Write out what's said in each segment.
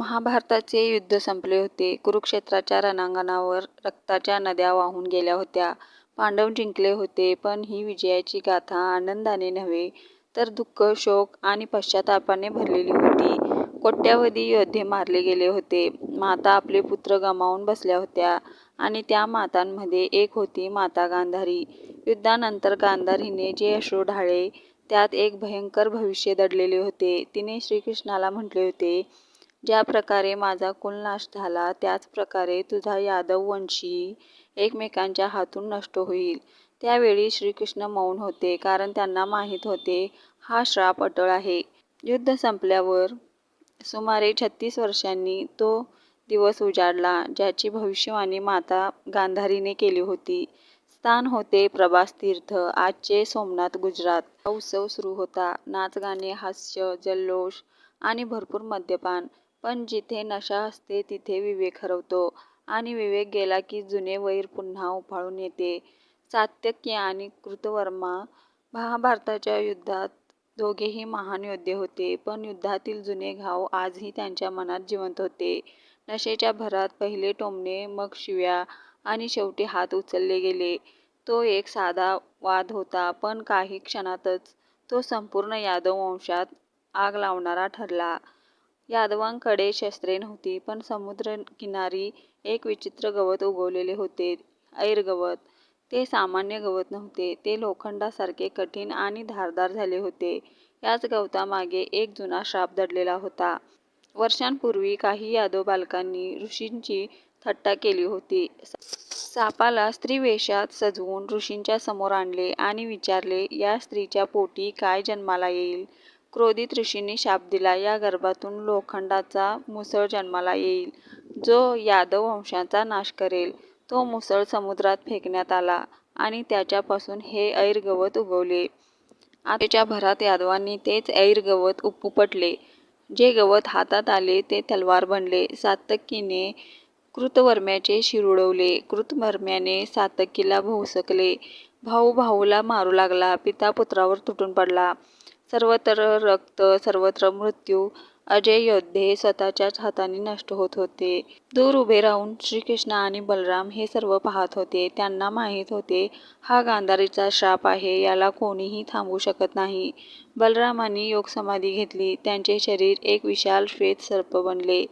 महाभारताचे युद्ध संपले होते. कुरुक्षेत्राच्या रणांगणावर रक्ताच्या नद्या वाहून गेल्या होत्या. पांडव जिंकले होते. पण ही विजयाची गाथा आनंदाने नव्हे तर दुःख, शोक आणि पश्चातापाने भरलेली होती. कोट्यावधी योद्धे मारले गेले होते. माता आपले पुत्र गमावून बसल्या होत्या आणि त्या मातांमध्ये एक होती माता गांधारी. युद्धानंतर गांधारीने जे अश्रू ढाळले त्यात एक भयंकर भविष्य दडलेले होते. तिने श्रीकृष्णाला म्हटले होते, ज्या प्रकारे माझा कुलनाश झाला त्याच प्रकारे तुझा यादववंशी एकमेकांच्या हातून नष्ट होईल. त्यावेळी श्रीकृष्ण मौन होते, कारण त्यांना माहीत होते हा श्राप अटळ आहे. युद्ध संपल्यावर सुमारे 36 वर्षांनी तो दिवस उजाडला ज्याची भविष्यवाणी माता गांधारीने केली होती. स्थान होते प्रभास तीर्थ, आजचे सोमनाथ, गुजरात. हा उत्सव सुरू होता. नाचगाणे, हास्य, जल्लोष आणि भरपूर मद्यपान. पण जिथे नशा असते तिथे विवेक हरवतो आणि विवेक गेला की जुने वैर पुन्हा उफाळून येते. सात्यकी आणि कृतवर्मा महाभारताच्या युद्धात दोघेही महान योद्धे होते, पण युद्धातील जुने घाव आजही त्यांच्या मनात जिवंत होते. नशेच्या भरात पहिले टोमणे, मग शिव्या आणि शेवटी हात उचलले गेले. तो एक साधा वाद होता, पण काही क्षणातच तो संपूर्ण यादव वंशात आग लावणारा ठरला. यादवांकडे शस्त्रे नव्हती, पण समुद्रकिनारी एक विचित्र गवत उगवलेले होते, ऐर गवत. ते सामान्य गवत नव्हते, ते लोखंडासारखे कठीण आणि धारदार झाले होते. याच गवतामागे एक जुना श्राप दडलेला होता. वर्षांपूर्वी काही यादव बालकांनी ऋषींची थट्टा केली होती. सापाला स्त्रीवेषात सजवून ऋषींच्या समोर आणले आणि विचारले, या स्त्रीच्या पोटी काय जन्माला येईल? क्रोधित ऋषींनी शाप दिला, या गर्भातून लोखंडाचा मुसळ जन्माला येईल, जो यादव वंशाचा नाश करेल. तो मुसळ समुद्रात फेकण्यात आला आणि त्याच्यापासून हे ऐर गवत उगवले. आतेच्या भरात यादवांनी तेच ऐर गवत उपटले. जे गवत हातात आले ते तलवार बनले. सात्यकीने कृतवर्म्याचे शिर उडवले. कृतवर्म्याने सात्यकीला भोसकले. भाऊ भाऊला मारू लागला. पिता पुत्रावर तुटून पडला. सर्वत्र रक्त, सर्वत्र मृत्यू. अजय योद्धे स्वतःच्याच हाताने नष्ट होत होते. दूर उभे राहून श्रीकृष्ण आणि बलराम हे सर्व पाहत होते. त्यांना माहीत होते हा गांधारीचा श्राप आहे, याला कोणीही थांबवू शकत नाही. बलरामांनी योगसमाधी घेतली. त्यांचे शरीर एक विशाल श्वेत सर्प बनले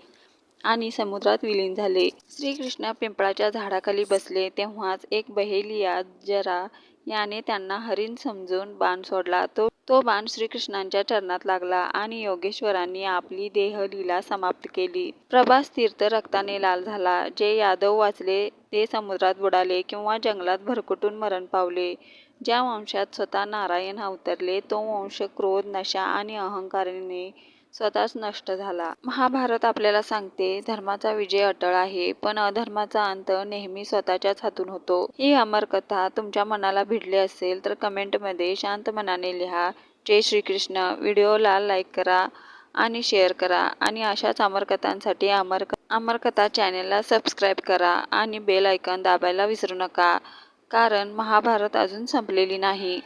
आणि समुद्रात विलीन झाले. श्रीकृष्ण पिंपळाच्या झाडाखाली बसले तेव्हाच एक बहेलिया जरा याने त्यांना हरिण समजून बाण सोडला. तो बाण श्रीकृष्णांच्या चरणात लागला आणि योगेश्वरांनी आपली देहलीला समाप्त केली. प्रभास तीर्थ रक्ताने लाल झाला. जे यादव वाचले ते समुद्रात बुडाले किंवा जंगलात भरकटून मरण पावले. ज्या वंशात स्वतः नारायण अवतरले तो वंश क्रोध, नशा आणि अहंकाराने स्वतःच नष्ट झाला. महाभारत आपल्याला सांगते, धर्माचा विजय अटळ आहे, पण अधर्माचा अंत नेहमी स्वतःच्याच हातून होतो. ही अमर कथा तुमच्या मनाला भिडली असेल तर कमेंटमध्ये शांत मनाने लिहा, जय श्रीकृष्ण. व्हिडिओला लाईक करा आणि शेअर करा आणि अशाच अमर कथांसाठी अमर कथा चॅनेलला सबस्क्राईब करा आणि बेल आयकॉन दाबायला विसरू नका, कारण महाभारत अजून संपलेली नाही.